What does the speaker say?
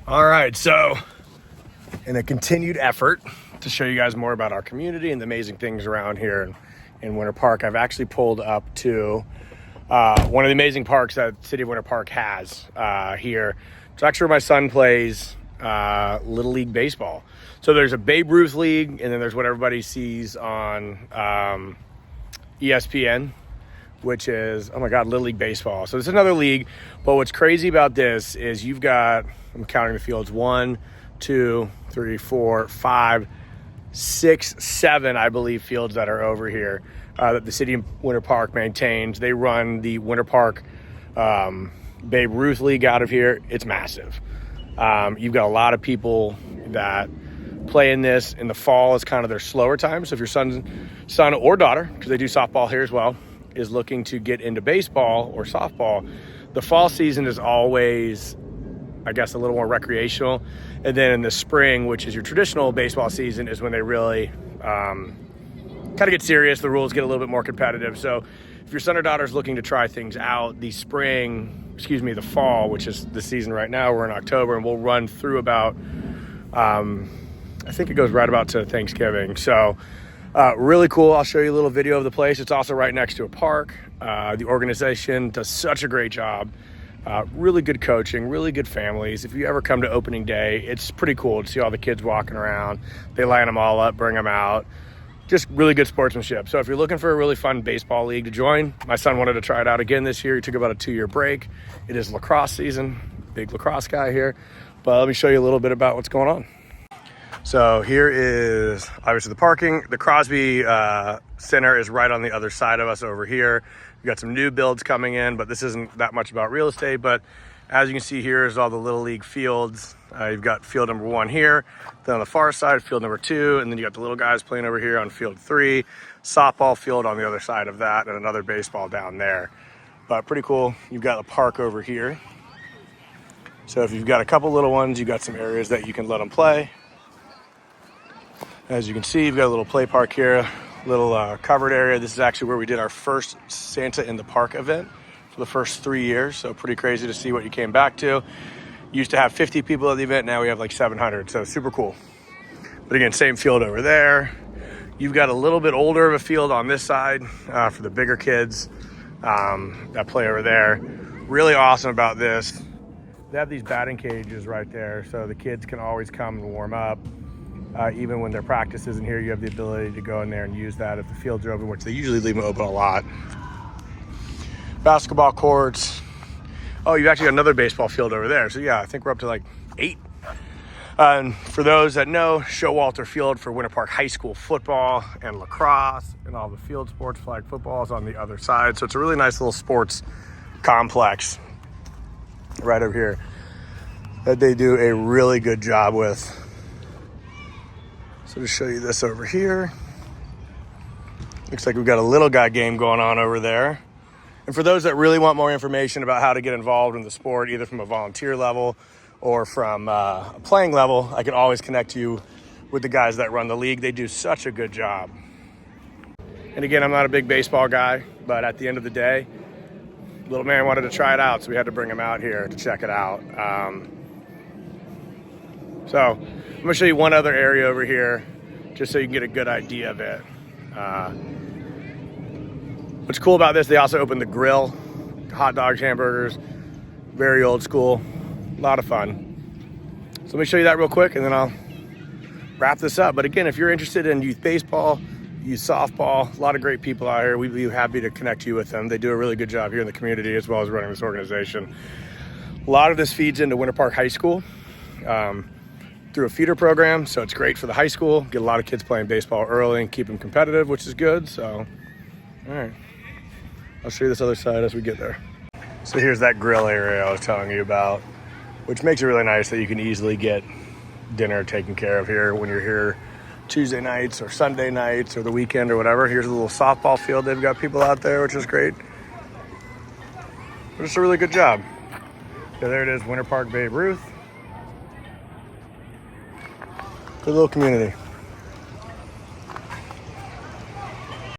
All right, so in a continued effort to show you guys more about our community and the amazing things around here in Winter Park, I've actually pulled up to one of the amazing parks that the city of Winter Park has here. It's actually where my son plays Little League Baseball. So there's a Babe Ruth League, and then there's what everybody sees on ESPN, which is, oh my God, Little League Baseball. So it's another league, but what's crazy about this is you've got, I'm counting the fields, 1, 2, 3, 4, 5, 6, 7, I believe, fields that are over here that the city of Winter Park maintains. They run the Winter Park Babe Ruth League out of here. It's massive. You've got a lot of people that play in this. In the fall is kind of their slower time. So if your son or daughter, because they do softball here as well, is looking to get into baseball or softball, the fall season is always, I guess, a little more recreational. And then in the spring, which is your traditional baseball season, is when they really kind of get serious. The rules get a little bit more competitive. So if your son or daughter is looking to try things out, the fall, which is the season right now, we're in October, and we'll run through about, I think it goes right about to Thanksgiving. So really cool. I'll show you a little video of the place. It's also right next to a park. The organization does such a great job. Really good coaching, really good families. If you ever come to opening day, it's pretty cool to see all the kids walking around. They line them all up, bring them out. Just really good sportsmanship. So if you're looking for a really fun baseball league to join, my son wanted to try it out again this year. He took about a 2-year break. It is lacrosse season. Big lacrosse guy here. But let me show you a little bit about what's going on. So here is obviously the parking. The Crosby Center is right on the other side of us over here. We've got some new builds coming in, but this isn't that much about real estate. But as you can see, here is all the Little League fields. You've got field number 1 here. Then on the far side, field number 2. And then you got the little guys playing over here on field 3. Softball field on the other side of that, and another baseball down there. But pretty cool. You've got a park over here. So if you've got a couple little ones, you've got some areas that you can let them play. As you can see, you've got a little play park here, little covered area. This is actually where we did our first Santa in the Park event for the first 3 years. So pretty crazy to see what you came back to. Used to have 50 people at the event. Now we have like 700. So super cool. But again, same field over there. You've got a little bit older of a field on this side for the bigger kids that play over there. Really awesome about this. They have these batting cages right there. So the kids can always come and warm up. Even when their practice isn't here, you have the ability to go in there and use that if the fields are open, which they usually leave them open a lot. Basketball courts. Oh, you actually got another baseball field over there. So yeah, I think we're up to like 8. And for those that know, Showalter Field for Winter Park High School football and lacrosse and all the field sports, flag football is on the other side. So it's a really nice little sports complex right over here that they do a really good job with. So to show you this over here, looks like we've got a little guy game going on over there. And for those that really want more information about how to get involved in the sport, either from a volunteer level or from a playing level, I can always connect you with the guys that run the league. They do such a good job. And again, I'm not a big baseball guy, but at the end of the day, little man wanted to try it out, so we had to bring him out here to check it out. So I'm gonna show you one other area over here just so you can get a good idea of it. What's cool about this, they also opened the grill, hot dogs, hamburgers, very old school, a lot of fun. So let me show you that real quick and then I'll wrap this up. But again, if you're interested in youth baseball, youth softball, a lot of great people out here. We'd be happy to connect you with them. They do a really good job here in the community as well as running this organization. A lot of this feeds into Winter Park High School through a feeder program, so it's great for the high school. Get a lot of kids playing baseball early and keep them competitive, which is good. So, all right, I'll show you this other side as we get there. So here's that grill area I was telling you about, which makes it really nice that you can easily get dinner taken care of here when you're here Tuesday nights or Sunday nights or the weekend or whatever. Here's a little softball field. They've got people out there, which is great. Just a really good job. So there it is, Winter Park Babe Ruth. Good little community.